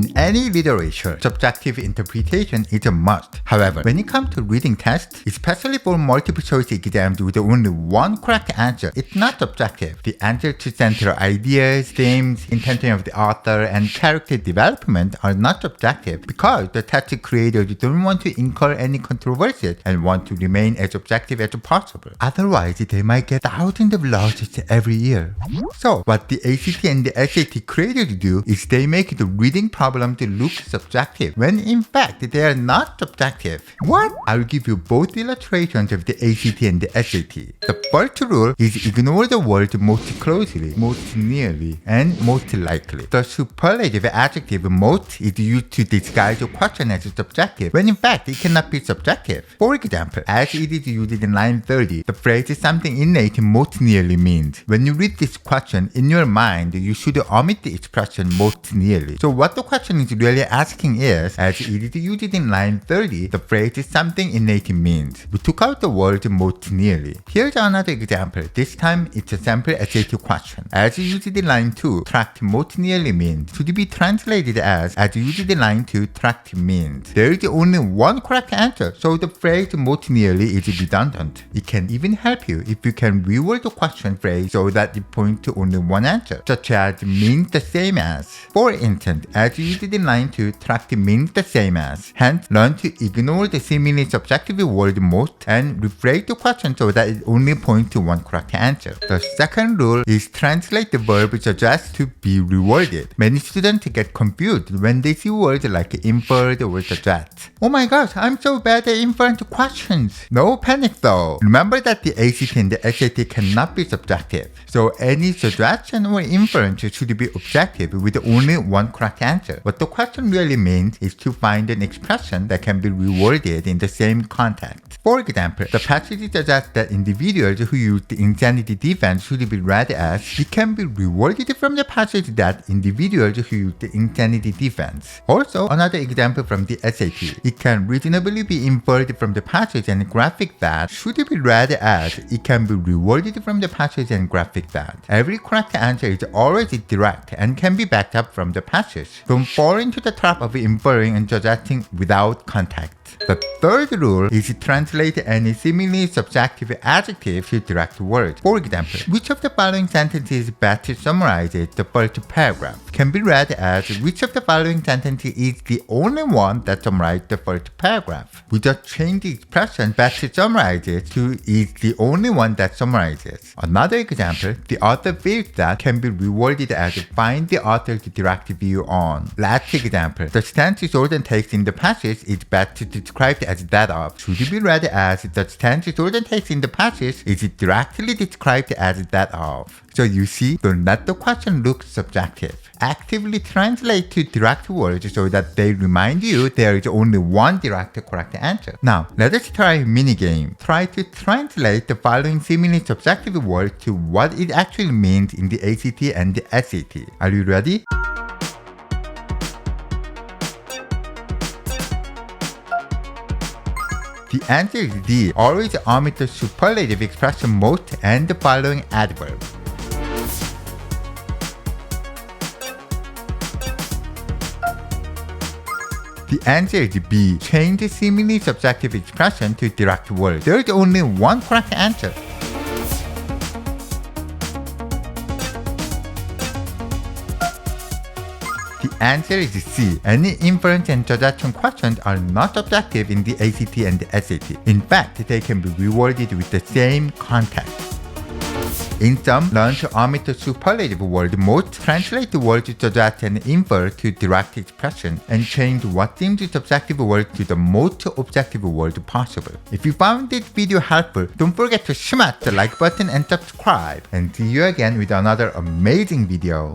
In any literature, subjective interpretation is a must. However, when it comes to reading tests, especially for multiple choice exams with only one correct answer, it's not subjective. The answer to center ideas, themes, intention of the author, and character development are not subjective because the test creators don't want to incur any controversies and want to remain as objective as possible. Otherwise, they might get thousands of losses every year. So, what the ACT and the SAT creators do is they make the reading problem to look subjective, when in fact they are not subjective. What? I'll give you both illustrations of the ACT and the SAT. The first rule is ignore the words most closely, most nearly, and most likely. The superlative adjective most is used to disguise a question as subjective, when in fact it cannot be subjective. For example, as it is used in line 30, the phrase something innate most nearly means. When you read this question, in your mind, you should omit the expression most nearly. So what the question is really asking is, as it is used in line 30, the phrase something innate means. We took out the word most nearly. Here's another example. This time it's a sample SAT question. As used in line 2, tract most nearly means should be translated as used in line 2, tract means. There is only one correct answer, so the phrase most nearly is redundant. It can even help you if you can reword the question phrase so that it points to only one answer, such as means the same as. For instance, as used in line 2, tract means the same as. Hence, learn to ignore the seemingly subjective word most and rephrase the question so that it only points to one correct answer. The second rule is translate the verb suggest to be reworded. Many students get confused when they see words like inferred or suggest. Oh my gosh, I'm so bad at inference questions. No panic though. Remember that the ACT and the SAT cannot be subjective. So any suggestion or inference should be objective with only one correct answer. What the question really means is to find an expression that can be reworded in the same context. For example, the passage suggests that individuals who use the insanity defense should be read as it can be reworded from the passage that individuals who use the insanity defense. Also, another example from the SAT. It can reasonably be inferred from the passage and graphic that should be read as it can be reworded from the passage and graphic that. Every correct answer is always direct and can be backed up from the passage. Don't fall into the trap of inferring and suggesting without context. The third rule is to translate any seemingly subjective adjective to direct words. For example, which of the following sentences best summarizes the first paragraph? Can be read as which of the following sentences is the only one that summarizes the first paragraph. We just change the expression best summarizes to is the only one that summarizes. Another example, the author feels that can be reworded as find the author's direct view on. Last example, the stance Jordan takes in the passage is best described as that of. Should be read as the stance Jordan takes in the passage is directly described as that of. So you see, don't let the question look subjective. Actively translate to direct words so that they remind you there is only one direct correct answer. Now, let us try a mini game. Try to translate the following seemingly subjective word to what it actually means in the ACT and the SAT. Are you ready? The answer is D. Always omit the superlative expression most and the following adverb. The answer is B. Change the seemingly subjective expression to direct words. There is only one correct answer. The answer is C. Any inference and suggestion questions are not objective in the ACT and the SAT. In fact, they can be reworded with the same context. In sum, learn to omit the superlative word most, translate the word to suggest and infer to direct expression, and change what seems a subjective word to the most objective word possible. If you found this video helpful, don't forget to smash the like button and subscribe. And see you again with another amazing video.